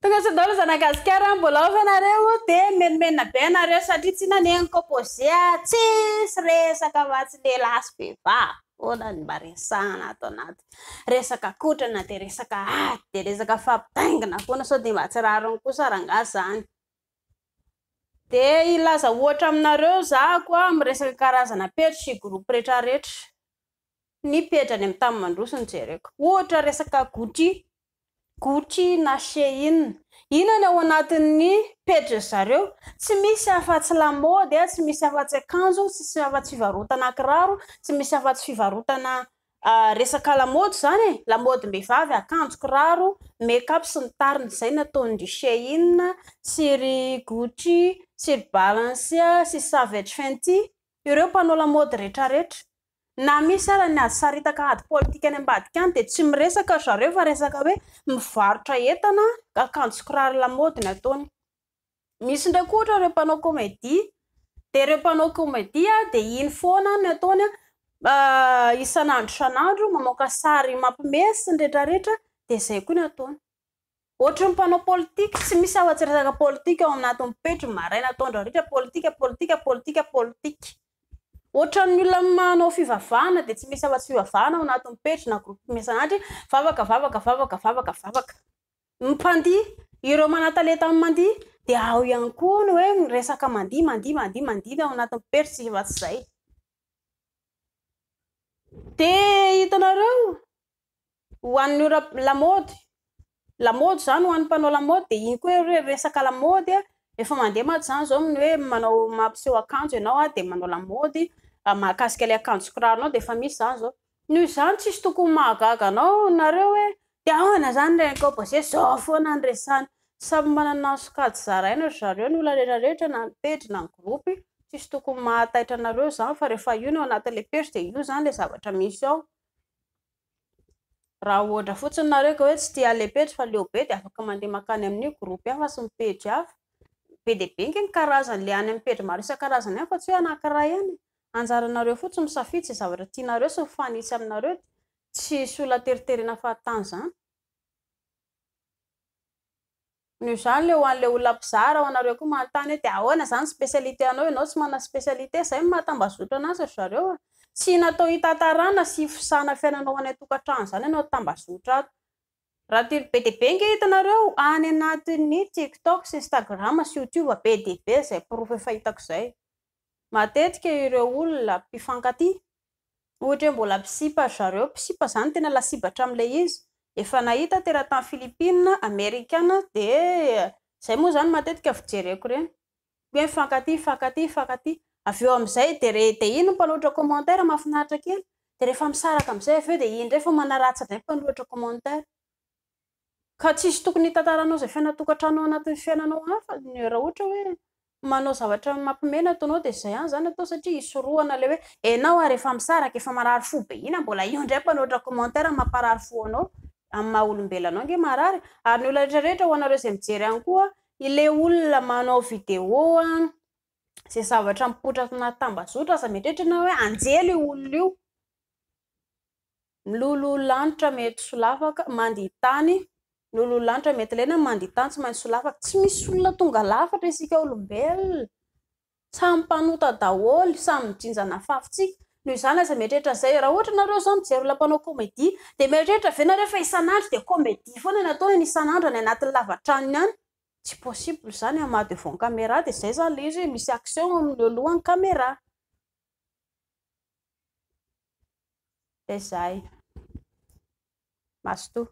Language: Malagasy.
Tonga sy daholo zanakazikara mbola avy anareo dia menimena be anareo satria tsy naneniko pozia tsisy resaka vatsy lehilahy sy vehivavy hoana ny mba resahana ato anaty resaka kotrana dia resaka ady dia resaka fampitaingina foana sao dia mba tsy rariny kosa rangahy zany. Dia ilaza ohatra aminareo za koa amin'ny resaka karazana pejy sy groupe rehetrarehetra ny pejy any amin'ny tany mandroso ny jereko ohatra resaka Gucci na Shein inona ao anatin'ny pejy zareo tsy misy afa-tsy lamaody tsy misy afa-tsy akanjo tsy misy afa-tsy fivarotana kiraro tsy misy afa-tsy fivarotana resaka lamaody zany lamaody-mbehivavy akanjo kiraro make-up sy ny tariny izay nataon'ny Shein sy ry Gucci sy ry Balenciaga sy Savage Fenty ireo mpanao lamaody rehetrarehetra na misy ara ny azy saritaka ady politika any ambadika any dia tsy miresaka zareo fa resaka hoe mivarotra entana akanjo kiraro lamaody ny ataony. Misy ndraiky ohatra ireo mpanao komedia dia ireo mpanao komedia dia iny foana ny ataony isanandro mamoaka sary mampimehy sy ny rehetrarehetra dia izay koa ny ataony. Ohatra ny mpanao politika tsy misy afa-tsy resaka politika ao anatin'ny pejy maraina ataondra rehetra politika. Ohatra ny olona manao fivavahana dia tsy misy afa-tsy fivavahana ao anatin'ny pejy na groupe mesanatry vavaka. Mpandihy ireo manatalenta amin'ny mandihy dia ao ihany koa ny hoe resaka mandihy ao anatin'ny pejy sy efa tsy izay. Dia hitanareo ho an'ny ora lamaody zany ho an'ny mpanao lamaody dia iny koa hoe resaka lamaody efa mandeha maty zany zao amin'ny hoe manao mampiseho akanjo ianao dia manao lamaody mahakasika ilay akanjo kiraronao dia efa misy zany zao. Noho izany tsisy tokony mahagaga anao nareo hoe dia ahoana zany reniko pozia zao foana ny resahany samy manana sokajy zaraina zareo ny olona rehetrarehetra na ny pejy na ny groupe tsisy tokony mahataitra anareo zany fa rehefa io ny ao anatin'ilay pejy dia io zany ilay zavatra misy ao. Raha ohatra fotsiny nareo ka hoe tsy tia ilay pejy fa leo be dia afaka mandeha makany amin'ny groupe hafa sy ny pejy hafa be dia be ny karazany le any amin'ny pejy maro isan-karazany hafa fa tsy hoe anankiray ihany. Anjaranareo fotsiny misafidy izay zavatra tianareo sy mifanitsy aminareo tsy olona teriterina fahatany zany. Noho izany ho an'ilay olona mpizara ao anareo koa manontany hoe dia ahoana zany spesialite anao ianao tsy manana spesialite izay mahatambazotra anazy zareo tsy natao hitantarana sy fisahana fiainanao any an-tokantrano zany ianao tambazotra ato. Raha be dia be nge hitanareo any anatin'ny TikTok sy Instagram sy YouTube be dia be izay proof efa hitako izay. Matetika ireo olona mpifankatia ohatra mbola mpisipa zareo mpisipa zany tena lasibatra amin'ilay izy efa nahita teratany Filipina Amerikana dia izay moa zany matetika fijereko ireny hoe mifankatia avy eo amin'izay dia iny mpanohitra commentaire mahafinaritra kely dia rehefa misaraka amin'izay avy eo dia iny indray fa manaratsy indray mpanohitra commentaire ka tsisy tokony hitantaranao izay fiainatokantrano anatin'ny fiainanao hafa raha ohatra hoe manao zavatra mampimena ataonao dia izay ihany zany atao satria hisorohana le hoe ianao rehefa misaraka efa marary fo be ina mbola io indray mpanohitra commentaire mamparary fo anao amin'ny maha olombelonao nge marary ary ny olona rehetrarehetra ho anareo izay mijery ihany koa ilay olona manao video izay zavatra mipotrana tambazotra aza mieritreritra hoe anjely io olona io miloloha lanitra mety solafaka mandihy tany lanitra mety lena mandihy tany tsy maintsy solafaka tsy misy olona tonga lafatra isika olombelona samy mpanota daholo samy mijinjana fafontsika. Noho izany aza mieritreritra izay raha ohatra nareo zao mijery olona mpanao komedia dia mieritreritra ve nareo fa isanandro dia komedia foana ny ataony isanandro any anatin'ny lavantranony any tsy possible zany amahy devant caméra dia izay zany le izy misy action amin'ny alohan'ny caméra dia izay masotoa.